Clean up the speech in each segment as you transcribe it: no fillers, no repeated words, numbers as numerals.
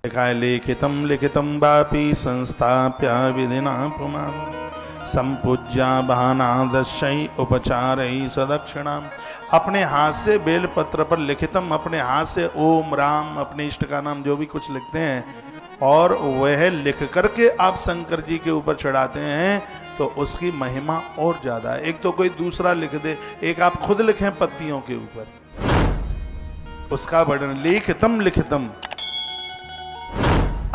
लिखा है लिखितम लिखितम वापि संस्थाप्य विधिना पुमान संपूज्या बहानादशय उपचारई सदक्षिणाम। अपने हाथ से बेलपत्र पर लिखितम, अपने हाथ से ओम राम, अपने इष्ट का नाम जो भी कुछ लिखते हैं और वह लिख करके आप शंकर जी के ऊपर चढ़ाते हैं तो उसकी महिमा और ज्यादा है। एक तो कोई दूसरा लिख दे, एक आप खुद लिखें पत्तियों के ऊपर, उसका वर्णन लिखितम लिखितम,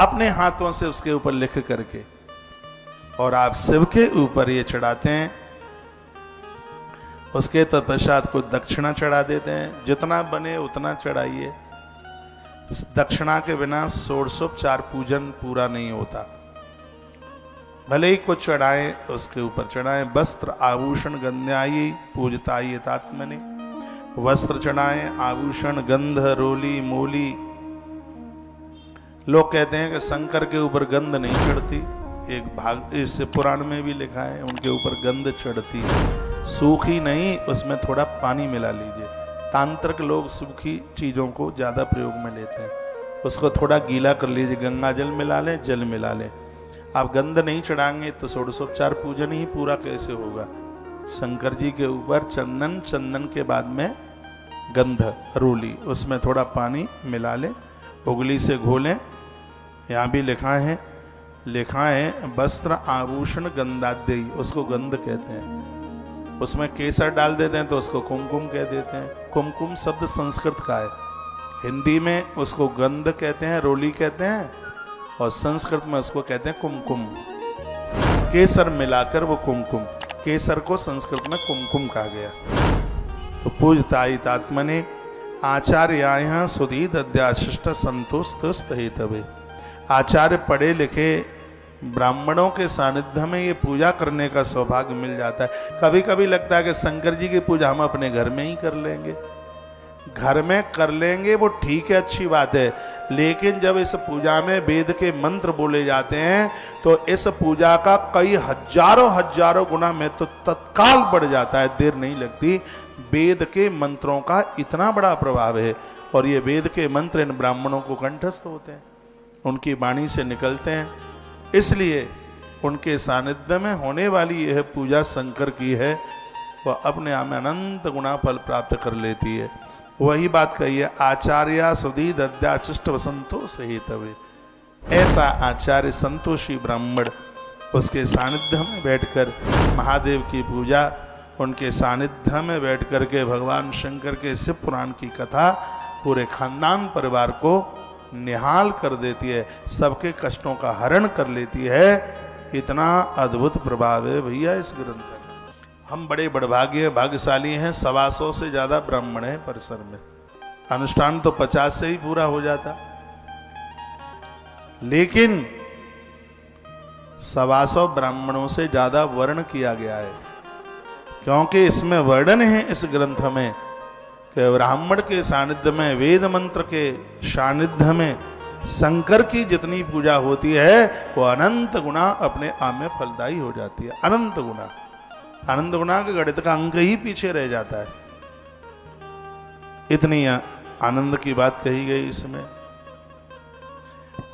अपने हाथों से उसके ऊपर लिख करके और आप शिव के ऊपर ये चढ़ाते हैं। उसके तत्पश्चात को दक्षिणा चढ़ा देते हैं, जितना बने उतना चढ़ाइए। दक्षिणा के बिना षोडशोपचार पूजन पूरा नहीं होता। भले ही कुछ चढ़ाएं, उसके ऊपर चढ़ाएं। वस्त्र आभूषण गंध्यायी पूजताई तात्मने, वस्त्र चढ़ाएं, आभूषण, गंध, रोली, मूली। लोग कहते हैं कि शंकर के ऊपर गंध नहीं चढ़ती, एक भाग इससे पुराण में भी लिखा है उनके ऊपर गंध चढ़ती, सूखी नहीं, उसमें थोड़ा पानी मिला लीजिए। तांत्रिक लोग सूखी चीजों को ज्यादा प्रयोग में लेते हैं, उसको थोड़ा गीला कर लीजिए, गंगा जल मिला लें, जल मिला लें। आप गंध नहीं चढ़ाएंगे तो षोडशोपचार पूजन ही पूरा कैसे होगा। शंकर जी के ऊपर चंदन, चंदन के बाद में गंध, रोली, उसमें थोड़ा पानी मिला लें, उंगली से घोलें। यहाँ भी लिखा है वस्त्र आभूषण गंधाद्ययी, उसको गंध कहते हैं। उसमें केसर डाल देते हैं तो उसको कुमकुम कह देते हैं। कुमकुम शब्द संस्कृत का है, हिंदी में उसको गंध कहते हैं, रोली कहते हैं, और संस्कृत में उसको कहते हैं कुमकुम। केसर मिलाकर वो कुमकुम, केसर को संस्कृत में कुमकुम कहा गया। तो पूजताई तात्मने आचार्याय सुधीद अध्याशिष्ट संतुष्ट हेतवे। आचार्य पढ़े लिखे ब्राह्मणों के सानिध्य में ये पूजा करने का सौभाग्य मिल जाता है। कभी कभी लगता है कि शंकर जी की पूजा हम अपने घर में ही कर लेंगे। घर में कर लेंगे वो ठीक है, अच्छी बात है, लेकिन जब इस पूजा में वेद के मंत्र बोले जाते हैं तो इस पूजा का कई हजारों गुना में तो तत्काल बढ़ जाता है, देर नहीं लगती। वेद के मंत्रों का इतना बड़ा प्रभाव है और ये वेद के मंत्र इन ब्राह्मणों को कंठस्थ होते हैं, उनकी वाणी से निकलते हैं, इसलिए उनके सानिध्य में होने वाली यह पूजा शंकर की है, वह अपने आप में अनंत गुना फल प्राप्त कर लेती है। वही बात कही है, आचार्य सुधीद अध्याचिष्ट वसंतो सहितवे। ऐसा आचार्य संतोषी ब्राह्मण उसके सानिध्य में बैठकर महादेव की पूजा, उनके सानिध्य में बैठ करके भगवान शंकर के शिव पुराण की कथा पूरे खानदान परिवार को निहाल कर देती है, सबके कष्टों का हरण कर लेती है। इतना अद्भुत प्रभाव है भैया इस ग्रंथ में। हम बड़े भाग्यशाली हैं, 125 से ज्यादा ब्राह्मण हैं परिसर में। अनुष्ठान तो 50 से ही पूरा हो जाता, लेकिन 125 ब्राह्मणों से ज्यादा वर्ण किया गया है, क्योंकि इसमें वर्णन है इस ग्रंथ में कि ब्राह्मण के सानिध्य में, वेद मंत्र के सानिध्य में शंकर की जितनी पूजा होती है वो अनंत गुना अपने आप में फलदायी हो जाती है। अनंत गुना के गणित का अंक ही पीछे रह जाता है। इतनी आनंद की बात कही गई इसमें।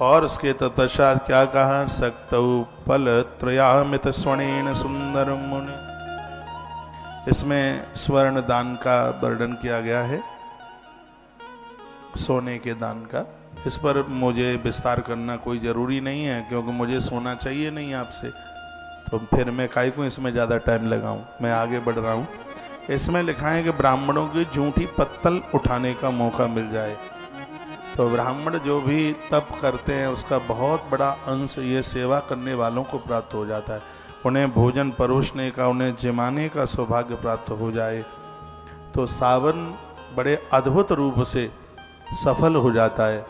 और उसके तत्पश्चात क्या कहा, सक्तौ फल त्रयामित स्वर्णेन सुंदर मुनि। इसमें स्वर्ण दान का वर्णन किया गया है, सोने के दान का। इस पर मुझे विस्तार करना कोई जरूरी नहीं है, क्योंकि मुझे सोना चाहिए नहीं आपसे, तो फिर मैं काहे को इसमें ज़्यादा टाइम लगाऊं। मैं आगे बढ़ रहा हूं। इसमें लिखा है कि ब्राह्मणों की झूठी पत्तल उठाने का मौका मिल जाए तो ब्राह्मण जो भी तप करते हैं उसका बहुत बड़ा अंश ये सेवा करने वालों को प्राप्त हो जाता है। उन्हें भोजन परोसने का, उन्हें जिमाने का सौभाग्य प्राप्त हो जाए तो सावन बड़े अद्भुत रूप से सफल हो जाता है।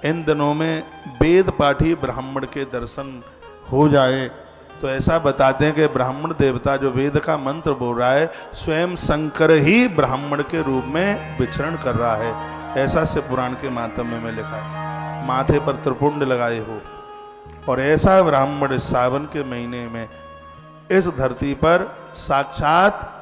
इन दिनों में वेद पाठी ब्राह्मण के दर्शन हो जाए तो ऐसा बताते हैं कि ब्राह्मण देवता जो वेद का मंत्र बोल रहा है स्वयं शंकर ही ब्राह्मण के रूप में विचरण कर रहा है। ऐसा से पुराण के मातम्य में लिखा है, माथे पर त्रिपुंड लगाए हो। और ऐसा ब्राह्मण सावन के महीने में इस धरती पर साक्षात